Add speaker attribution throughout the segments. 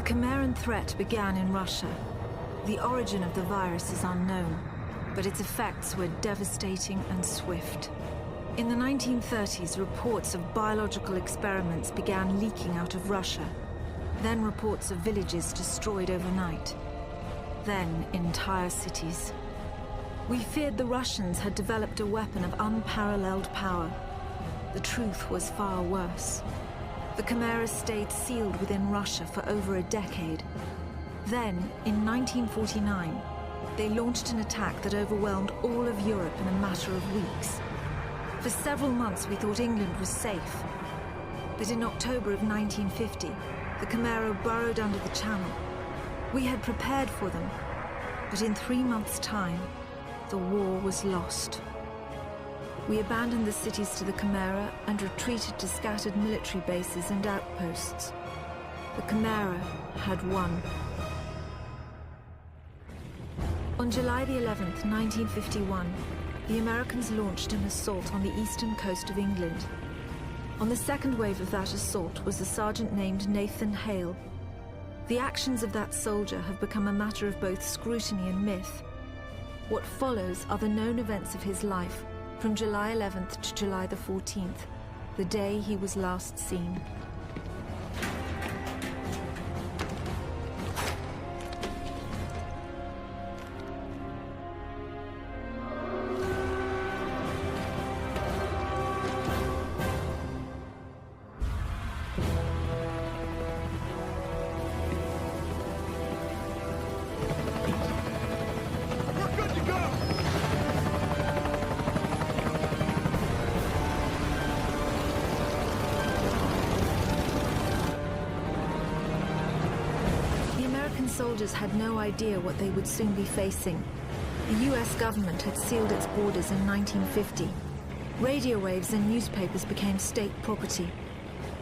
Speaker 1: The Chimeran threat began in Russia. The origin of the virus is unknown, but its effects were devastating and swift. In the 1930s, reports of biological experiments began leaking out of Russia. Then reports of villages destroyed overnight. Then entire cities. We feared the Russians had developed a weapon of unparalleled power. The truth was far worse. The Chimera stayed sealed within Russia for over a decade. Then, in 1949, they launched an attack that overwhelmed all of Europe in a matter of weeks. For several months, we thought England was safe. But in October of 1950, the Chimera burrowed under the Channel. We had prepared for them, but in 3 months' time, the war was lost. We abandoned the cities to the Chimera and retreated to scattered military bases and outposts. The Chimera had won. On July the 11th, 1951, the Americans launched an assault on the eastern coast of England. On the second wave of that assault was a sergeant named Nathan Hale. The actions of that soldier have become a matter of both scrutiny and myth. What follows are the known events of his life from July 11th to July the 14th, the day he was last seen. Soldiers had no idea what they would soon be facing. The US government had sealed its borders in 1950. Radio waves and newspapers became state property.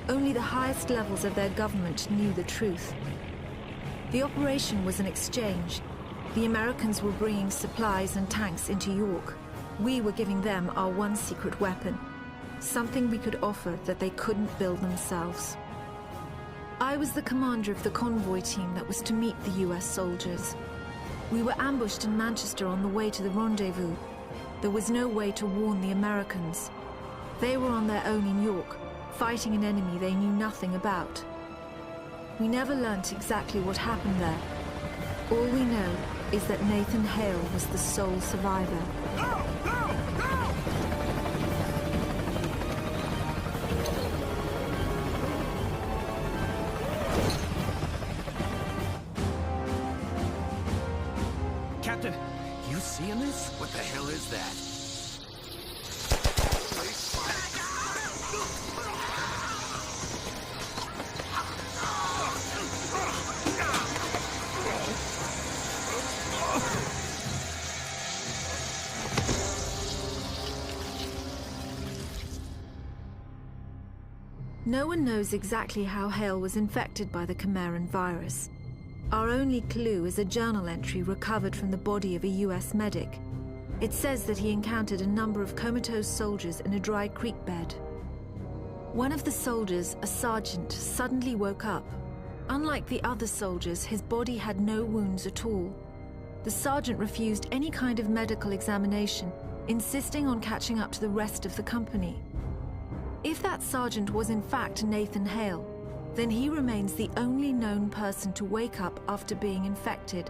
Speaker 1: Only the highest levels of their government knew the truth. The operation was an exchange. The Americans were bringing supplies and tanks into York. We were giving them our one secret weapon, something we could offer that they couldn't build themselves. I was the commander of the convoy team that was to meet the US soldiers. We were ambushed in Manchester on the way to the rendezvous. There was no way to warn the Americans. They were on their own in York, fighting an enemy they knew nothing about. We never learnt exactly what happened there. All we know is that Nathan Hale was the sole survivor.
Speaker 2: No! No! No!
Speaker 3: Captain, you seeing this?
Speaker 2: What the hell is that?
Speaker 1: No one knows exactly how Hale was infected by the Chimeran virus. Our only clue is a journal entry recovered from the body of a US medic. It says that he encountered a number of comatose soldiers in a dry creek bed. One of the soldiers, a sergeant, suddenly woke up. Unlike the other soldiers, his body had no wounds at all. The sergeant refused any kind of medical examination, insisting on catching up to the rest of the company. If that sergeant was in fact Nathan Hale, then he remains the only known person to wake up after being infected.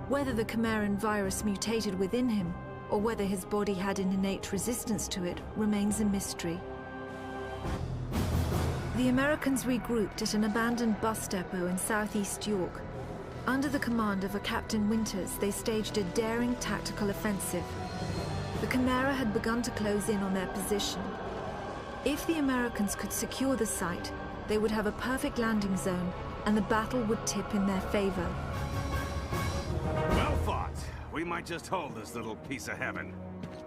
Speaker 1: Whether the Chimeran virus mutated within him, or whether his body had an innate resistance to it, remains a mystery. The Americans regrouped at an abandoned bus depot in southeast York. Under the command of a Captain Winters, they staged a daring tactical offensive. The Chimera had begun to close in on their position. If the Americans could secure the site, they would have a perfect landing zone, and the battle would tip in their favor.
Speaker 2: Well fought. We might just hold this little piece of heaven.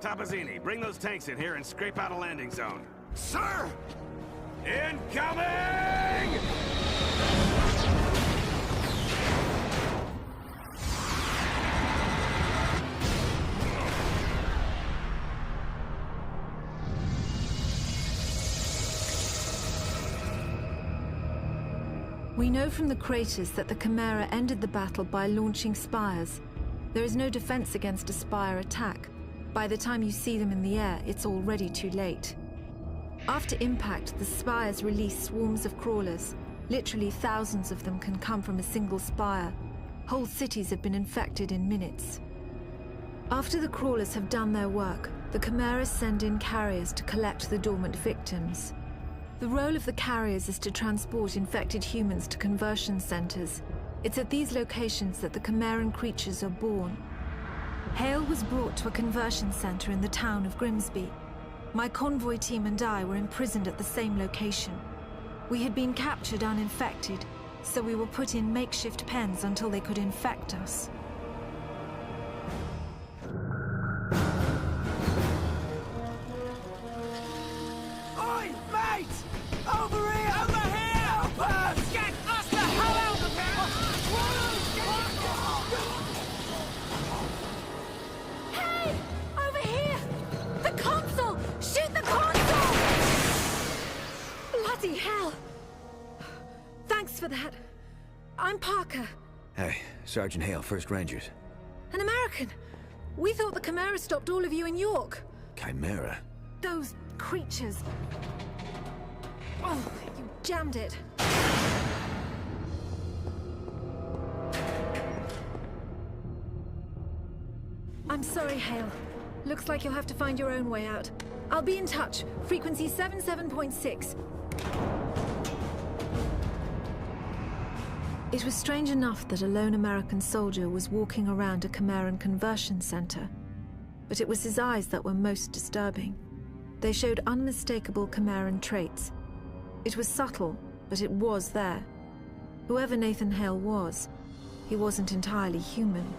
Speaker 2: Tabazzini, bring those tanks in here and scrape out a landing zone. Sir! Incoming!
Speaker 1: We know from the craters that the Chimera ended the battle by launching spires. There is no defense against a spire attack. By the time you see them in the air, it's already too late. After impact, the spires release swarms of crawlers. Literally thousands of them can come from a single spire. Whole cities have been infected in minutes. After the crawlers have done their work, the Chimeras send in carriers to collect the dormant victims. The role of the carriers is to transport infected humans to conversion centers. It's at these locations that the Chimeran creatures are born. Hale was brought to a conversion center in the town of Grimsby. My convoy team and I were imprisoned at the same location. We had been captured uninfected, so we were put in makeshift pens until they could infect us.
Speaker 3: Oi, mate! Over here! Over here! Help us! Get us the hell out of here!
Speaker 1: Hey! Over here! The console! Shoot the console! Bloody hell! Thanks for that. I'm Parker.
Speaker 4: Hey, Sergeant Hale, 1st Rangers.
Speaker 1: An American. We thought the Chimera stopped all of you in York.
Speaker 4: Chimera?
Speaker 1: Those creatures. Oh, you jammed it. I'm sorry, Hale. Looks like you'll have to find your own way out. I'll be in touch. Frequency 77.6. It was strange enough that a lone American soldier was walking around a Chimeran conversion center. But it was his eyes that were most disturbing. They showed unmistakable Chimeran traits. It was subtle, but it was there. Whoever Nathan Hale was, he wasn't entirely human.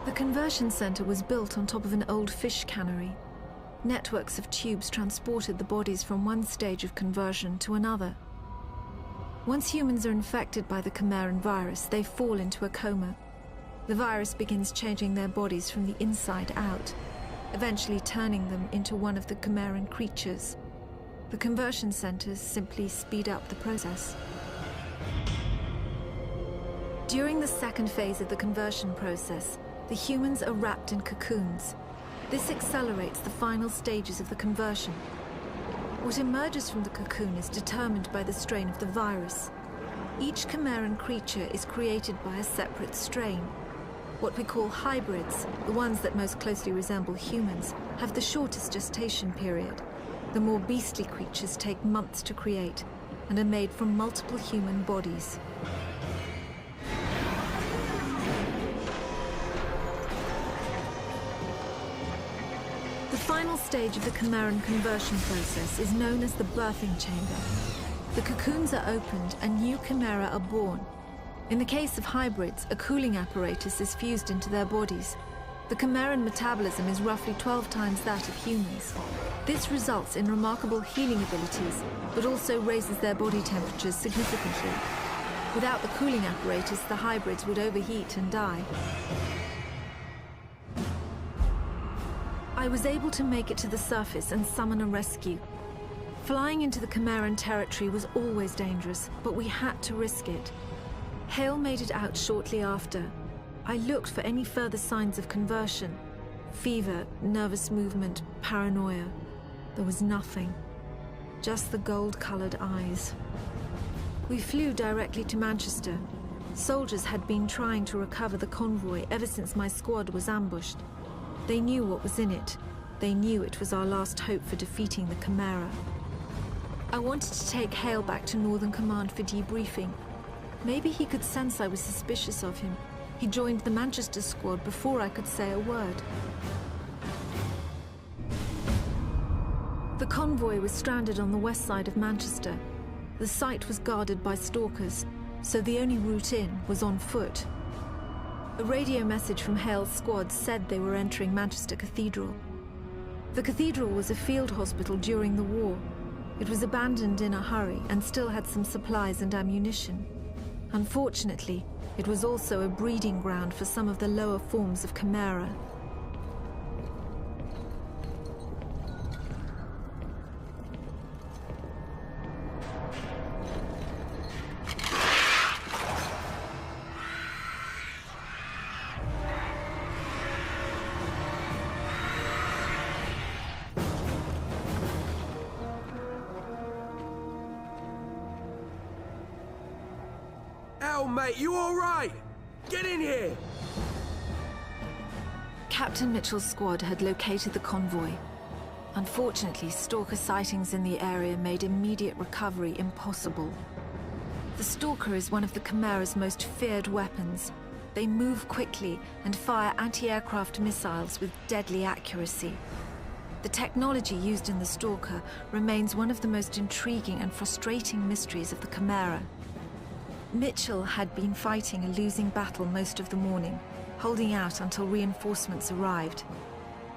Speaker 1: The conversion center was built on top of an old fish cannery. Networks of tubes transported the bodies from one stage of conversion to another. Once humans are infected by the Chimeran virus, they fall into a coma. The virus begins changing their bodies from the inside out, eventually turning them into one of the Chimeran creatures. The conversion centers simply speed up the process. During the second phase of the conversion process, the humans are wrapped in cocoons. This accelerates the final stages of the conversion. What emerges from the cocoon is determined by the strain of the virus. Each Chimeran creature is created by a separate strain. What we call hybrids, the ones that most closely resemble humans, have the shortest gestation period. The more beastly creatures take months to create and are made from multiple human bodies. The final stage of the Chimeran conversion process is known as the birthing chamber. The cocoons are opened and new Chimera are born. In the case of hybrids, a cooling apparatus is fused into their bodies. The Chimeran metabolism is roughly 12 times that of humans. This results in remarkable healing abilities, but also raises their body temperatures significantly. Without the cooling apparatus, the hybrids would overheat and die. I was able to make it to the surface and summon a rescue. Flying into the Chimeran territory was always dangerous, but we had to risk it. Hale made it out shortly after. I looked for any further signs of conversion. Fever, nervous movement, paranoia. There was nothing. Just the gold-colored eyes. We flew directly to Manchester. Soldiers had been trying to recover the convoy ever since my squad was ambushed. They knew what was in it. They knew it was our last hope for defeating the Chimera. I wanted to take Hale back to Northern Command for debriefing. Maybe he could sense I was suspicious of him. He joined the Manchester squad before I could say a word. The convoy was stranded on the west side of Manchester. The site was guarded by stalkers, so the only route in was on foot. A radio message from Hale's squad said they were entering Manchester Cathedral. The cathedral was a field hospital during the war. It was abandoned in a hurry and still had some supplies and ammunition. Unfortunately, it was also a breeding ground for some of the lower forms of Chimera.
Speaker 3: mate. You all right? Get in here!
Speaker 1: Captain Mitchell's squad had located the convoy. Unfortunately, Stalker sightings in the area made immediate recovery impossible. The Stalker is one of the Chimera's most feared weapons. They move quickly and fire anti-aircraft missiles with deadly accuracy. The technology used in the Stalker remains one of the most intriguing and frustrating mysteries of the Chimera. Mitchell had been fighting a losing battle most of the morning, holding out until reinforcements arrived.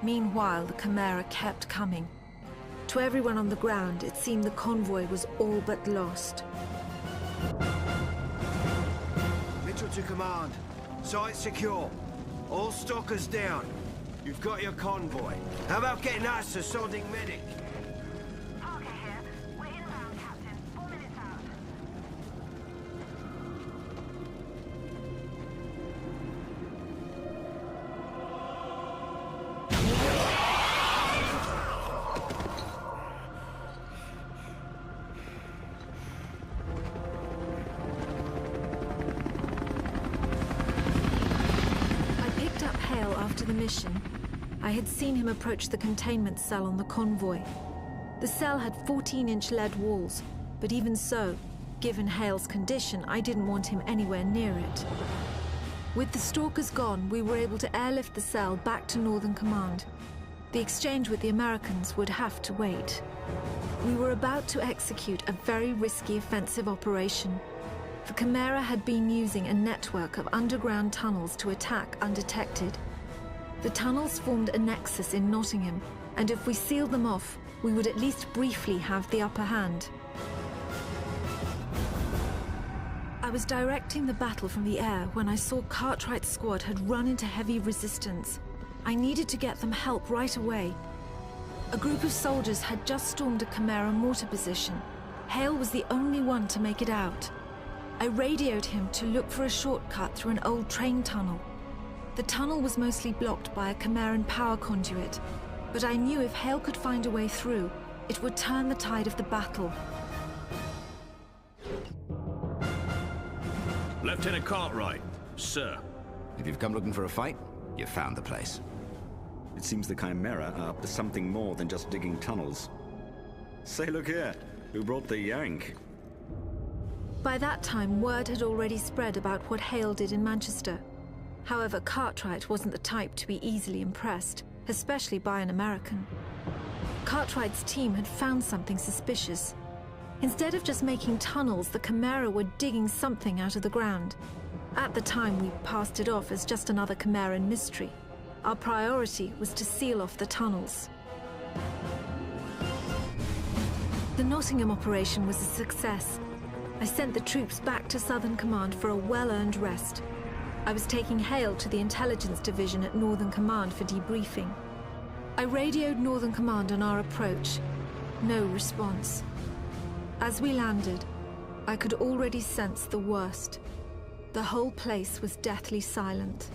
Speaker 1: Meanwhile, the Chimera kept coming. To everyone on the ground, it seemed the convoy was all but lost.
Speaker 5: Mitchell to command. Site secure. All stalkers down. You've got your convoy. How about getting us a sodding medic?
Speaker 6: Parker here. We're inbound, Captain. 4 minutes out.
Speaker 1: I picked up Hale after the mission. I had seen him approach the containment cell on the convoy. The cell had 14-inch lead walls, but even so, given Hale's condition, I didn't want him anywhere near it. With the Stalkers gone, we were able to airlift the cell back to Northern Command. The exchange with the Americans would have to wait. We were about to execute a very risky offensive operation. The Chimera had been using a network of underground tunnels to attack undetected. The tunnels formed a nexus in Nottingham, and if we sealed them off, we would at least briefly have the upper hand. I was directing the battle from the air when I saw Cartwright's squad had run into heavy resistance. I needed to get them help right away. A group of soldiers had just stormed a Chimera mortar position. Hale was the only one to make it out. I radioed him to look for a shortcut through an old train tunnel. The tunnel was mostly blocked by a Chimeran power conduit, but I knew if Hale could find a way through, it would turn the tide of the battle.
Speaker 7: Lieutenant Cartwright, sir.
Speaker 4: If you've come looking for a fight, you've found the place.
Speaker 8: It seems the Chimera are up to something more than just digging tunnels. Say, look here. Who brought the yank?
Speaker 1: By that time, word had already spread about what Hale did in Manchester. However, Cartwright wasn't the type to be easily impressed, especially by an American. Cartwright's team had found something suspicious. Instead of just making tunnels, the Chimera were digging something out of the ground. At the time, we passed it off as just another Chimeran mystery. Our priority was to seal off the tunnels. The Nottingham operation was a success. I sent the troops back to Southern Command for a well-earned rest. I was taking Hale to the Intelligence Division at Northern Command for debriefing. I radioed Northern Command on our approach. No response. As we landed, I could already sense the worst. The whole place was deathly silent.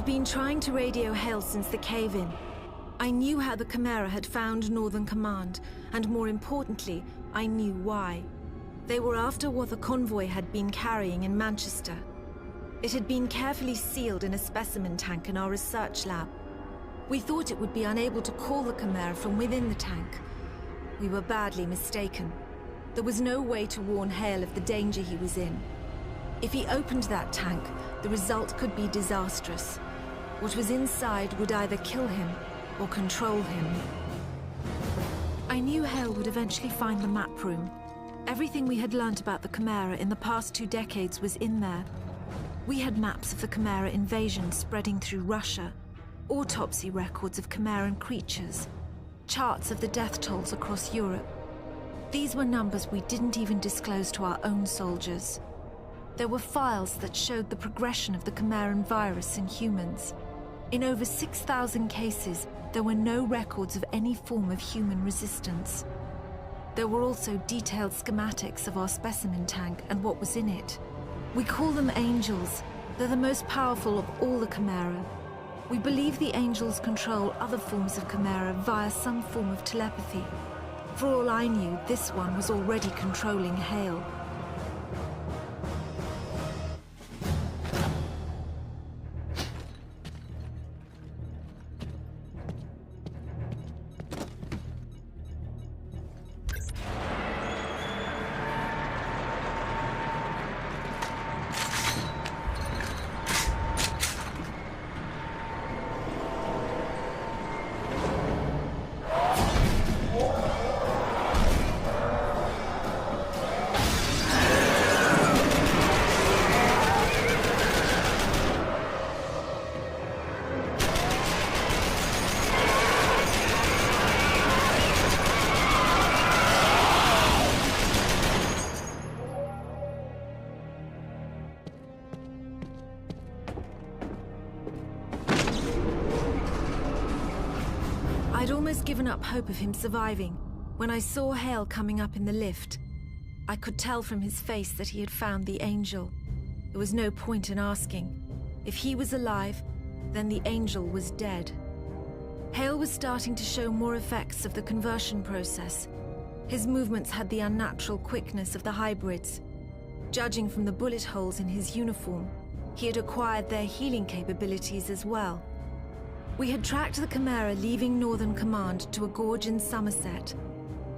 Speaker 1: Been trying to radio Hale since the cave-in. I knew how the Chimera had found Northern Command, and more importantly, I knew why. They were after what the convoy had been carrying in Manchester. It had been carefully sealed in a specimen tank in our research lab. We thought it would be unable to call the Chimera from within the tank. We were badly mistaken. There was no way to warn Hale of the danger he was in. If he opened that tank, the result could be disastrous. What was inside would either kill him or control him. I knew Hale would eventually find the map room. Everything we had learnt about the Chimera in the past 2 decades was in there. We had maps of the Chimera invasion spreading through Russia, autopsy records of Chimeran creatures, charts of the death tolls across Europe. These were numbers we didn't even disclose to our own soldiers. There were files that showed the progression of the Chimeran virus in humans. In over 6,000 cases, there were no records of any form of human resistance. There were also detailed schematics of our specimen tank and what was in it. We call them Angels. They're the most powerful of all the Chimera. We believe the Angels control other forms of Chimera via some form of telepathy. For all I knew, this one was already controlling Hale. I'd almost given up hope of him surviving when I saw Hale coming up in the lift. I could tell from his face that he had found the Angel. There was no point in asking. If he was alive, then the Angel was dead. Hale was starting to show more effects of the conversion process. His movements had the unnatural quickness of the hybrids. Judging from the bullet holes in his uniform, he had acquired their healing capabilities as well. We had tracked the Chimera leaving Northern Command to a gorge in Somerset.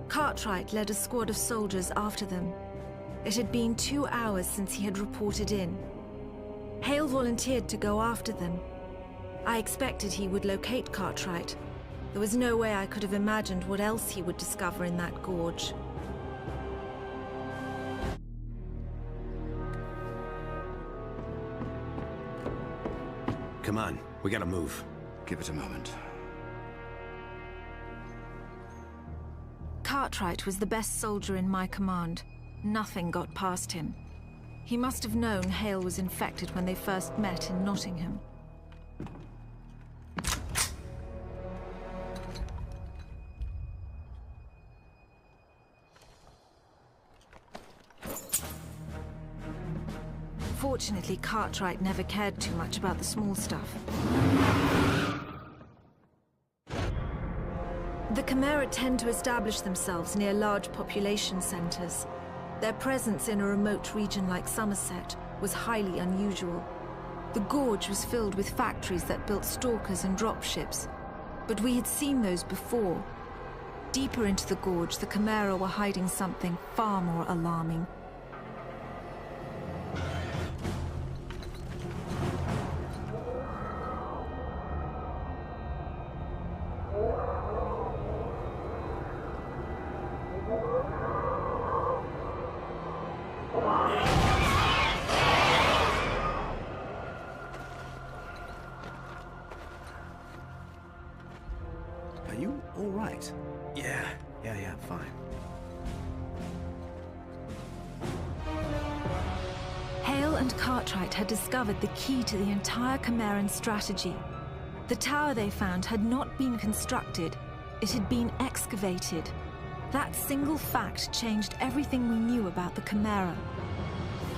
Speaker 1: Cartwright led a squad of soldiers after them. It had been 2 hours since he had reported in. Hale volunteered to go after them. I expected he would locate Cartwright. There was no way I could have imagined what else he would discover in that gorge.
Speaker 5: Come on, we gotta move.
Speaker 4: Give it a moment.
Speaker 1: Cartwright was the best soldier in my command. Nothing got past him. He must have known Hale was infected when they first met in Nottingham. Fortunately, Cartwright never cared too much about the small stuff. The Chimera tend to establish themselves near large population centers. Their presence in a remote region like Somerset was highly unusual. The gorge was filled with factories that built stalkers and dropships, but we had seen those before. Deeper into the gorge, the Chimera were hiding something far more alarming.
Speaker 5: Are you all right? Yeah, fine.
Speaker 1: Hale and Cartwright had discovered the key to the entire Chimeran strategy. The tower they found had not been constructed, it had been excavated. That single fact changed everything we knew about the Chimera.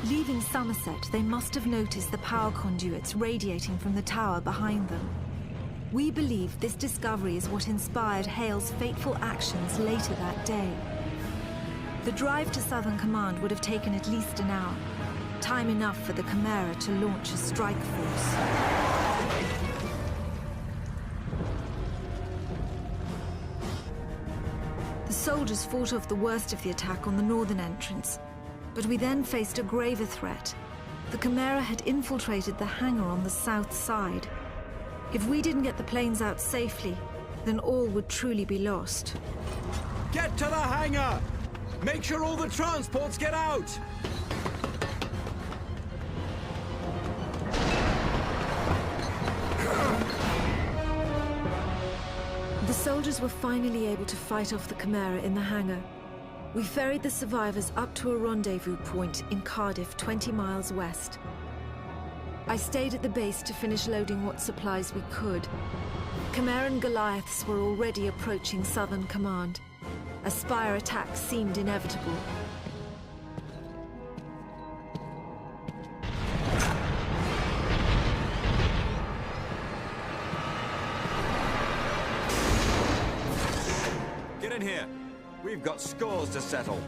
Speaker 1: Leaving Somerset, they must have noticed the power conduits radiating from the tower behind them. We believe this discovery is what inspired Hale's fateful actions later that day. The drive to Southern Command would have taken at least an hour, time enough for the Chimera to launch a strike force. The soldiers fought off the worst of the attack on the northern entrance, but we then faced a graver threat. The Chimera had infiltrated the hangar on the south side. If we didn't get the planes out safely, then all would truly be lost.
Speaker 3: Get to the hangar! Make sure all the transports get out!
Speaker 1: The soldiers were finally able to fight off the Chimera in the hangar. We ferried the survivors up to a rendezvous point in Cardiff, 20 miles west. I stayed at the base to finish loading what supplies we could. Chimeran Goliaths were already approaching Southern Command. A Spire attack seemed inevitable.
Speaker 9: Get in here. We've got scores to settle.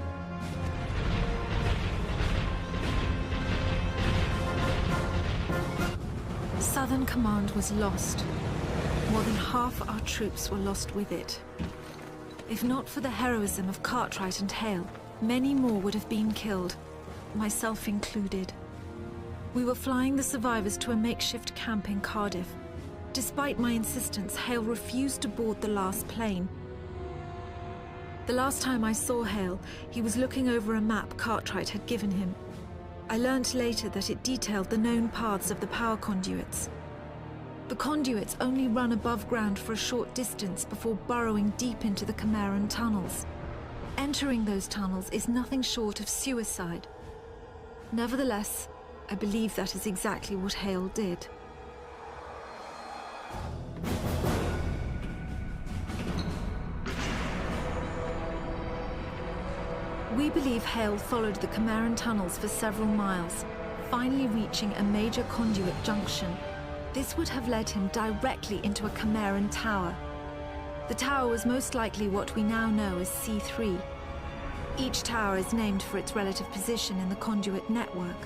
Speaker 1: Southern Command was lost. More than half our troops were lost with it. If not for the heroism of Cartwright and Hale, many more would have been killed, myself included. We were flying the survivors to a makeshift camp in Cardiff. Despite my insistence, Hale refused to board the last plane. The last time I saw Hale, he was looking over a map Cartwright had given him. I learnt later that it detailed the known paths of the power conduits. The conduits only run above ground for a short distance before burrowing deep into the Chimeran tunnels. Entering those tunnels is nothing short of suicide. Nevertheless, I believe that is exactly what Hale did. We believe Hale followed the Chimeran tunnels for several miles, finally reaching a major conduit junction. This would have led him directly into a Chimeran tower. The tower was most likely what we now know as C3. Each tower is named for its relative position in the conduit network.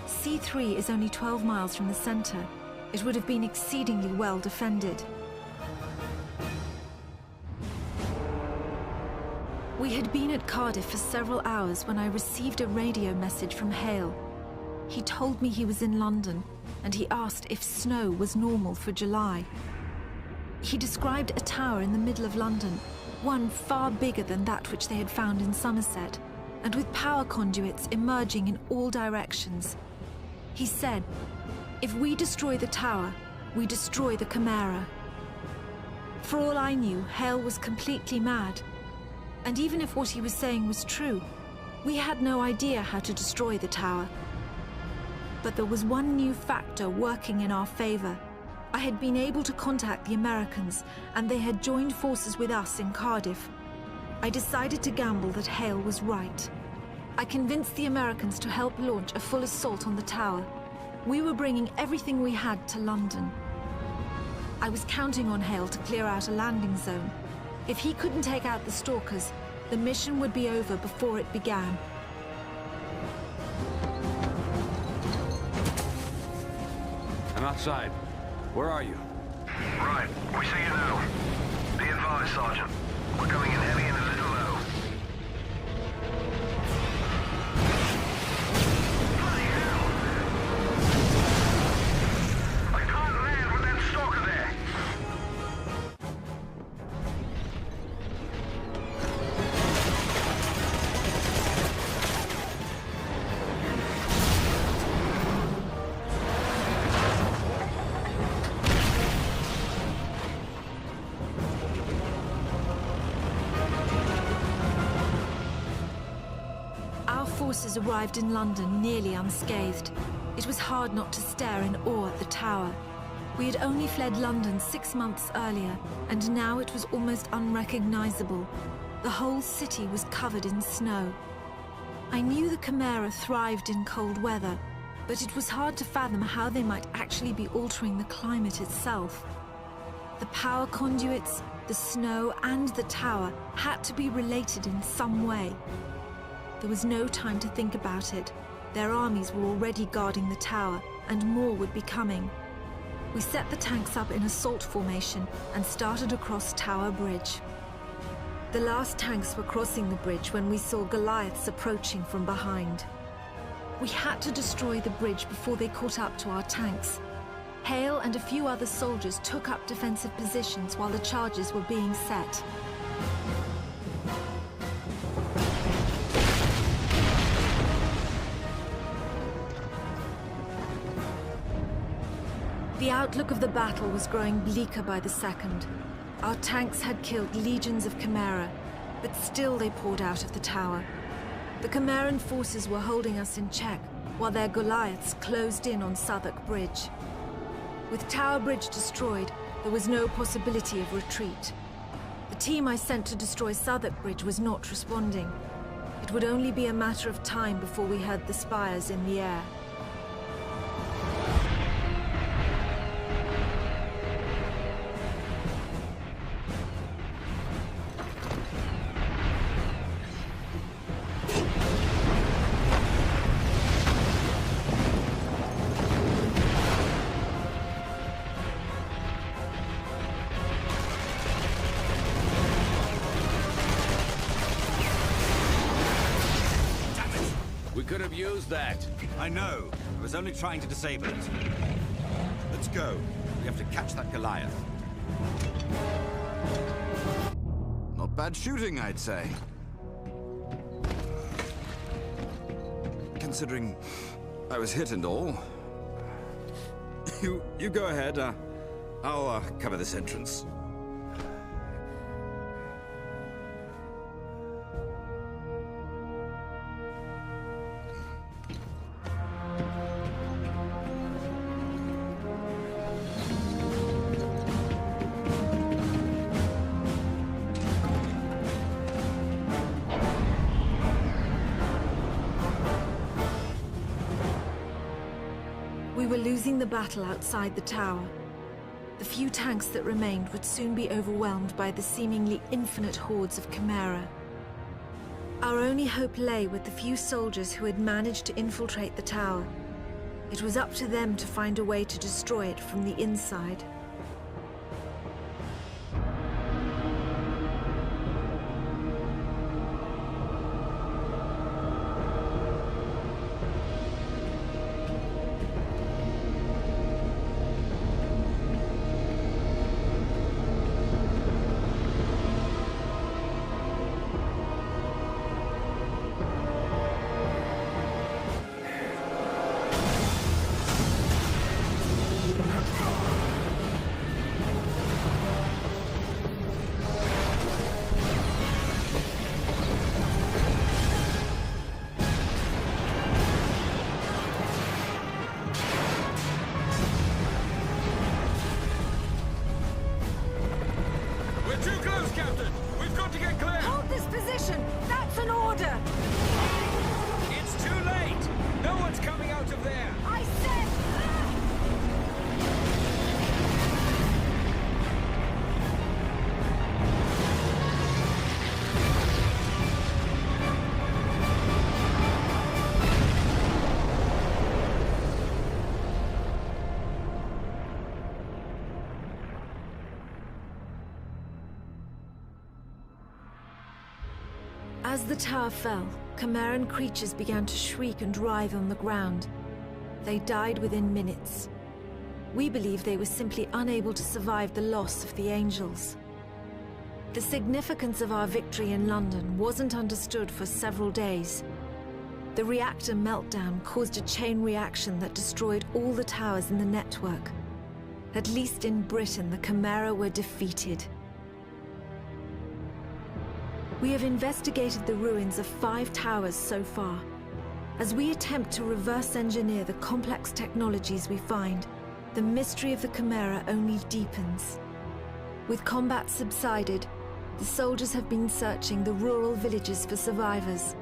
Speaker 1: C3 is only 12 miles from the center. It would have been exceedingly well defended. We had been at Cardiff for several hours when I received a radio message from Hale. He told me he was in London, and he asked if snow was normal for July. He described a tower in the middle of London, one far bigger than that which they had found in Somerset, and with power conduits emerging in all directions. He said, "If we destroy the tower, we destroy the Chimera." For all I knew, Hale was completely mad. And even if what he was saying was true, we had no idea how to destroy the tower. But there was one new factor working in our favor. I had been able to contact the Americans, and they had joined forces with us in Cardiff. I decided to gamble that Hale was right. I convinced the Americans to help launch a full assault on the tower. We were bringing everything we had to London. I was counting on Hale to clear out a landing zone. If he couldn't take out the stalkers, the mission would be over before it began.
Speaker 10: I'm outside. Where are you?
Speaker 11: Right, we see you now. Be advised, Sergeant. We're coming in heavy and a little low. Bloody hell! I can't land with that stalker there!
Speaker 1: Forces arrived in London nearly unscathed. It was hard not to stare in awe at the tower. We had only fled London 6 months earlier, and now it was almost unrecognizable. The whole city was covered in snow. I knew the Chimera thrived in cold weather, but it was hard to fathom how they might actually be altering the climate itself. The power conduits, the snow, and the tower had to be related in some way. There was no time to think about it. Their armies were already guarding the tower, and more would be coming. We set the tanks up in assault formation and started across Tower Bridge. The last tanks were crossing the bridge when we saw Goliaths approaching from behind. We had to destroy the bridge before they caught up to our tanks. Hale and a few other soldiers took up defensive positions while the charges were being set. The outlook of the battle was growing bleaker by the second. Our tanks had killed legions of Chimera, but still they poured out of the tower. The Chimeran forces were holding us in check, while their Goliaths closed in on Southwark Bridge. With Tower Bridge destroyed, there was no possibility of retreat. The team I sent to destroy Southwark Bridge was not responding. It would only be a matter of time before we heard the spires in the air.
Speaker 10: Could have used that.
Speaker 9: I know. I was only trying to disable it. Let's go. We have to catch that Goliath.
Speaker 4: Not bad shooting, I'd say. Considering I was hit and all.
Speaker 8: You go ahead. I'll cover this entrance.
Speaker 1: We were losing the battle outside the tower. The few tanks that remained would soon be overwhelmed by the seemingly infinite hordes of Chimera. Our only hope lay with the few soldiers who had managed to infiltrate the tower. It was up to them to find a way to destroy it from the inside. As the tower fell, Chimeran creatures began to shriek and writhe on the ground. They died within minutes. We believe they were simply unable to survive the loss of the Angels. The significance of our victory in London wasn't understood for several days. The reactor meltdown caused a chain reaction that destroyed all the towers in the network. At least in Britain, the Chimera were defeated. We have investigated the ruins of 5 towers so far. As we attempt to reverse engineer the complex technologies we find, the mystery of the Chimera only deepens. With combat subsided, the soldiers have been searching the rural villages for survivors.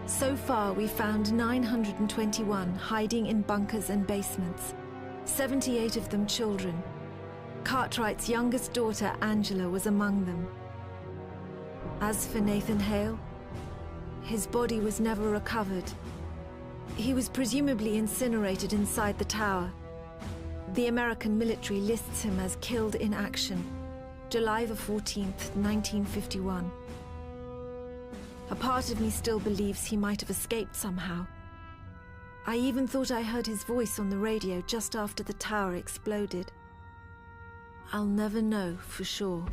Speaker 1: So far, we found 921 hiding in bunkers and basements, 78 of them children. Cartwright's youngest daughter, Angela, was among them. As for Nathan Hale, his body was never recovered. He was presumably incinerated inside the tower. The American military lists him as killed in action, July the 14th, 1951. A part of me still believes he might have escaped somehow. I even thought I heard his voice on the radio just after the tower exploded. I'll never know for sure.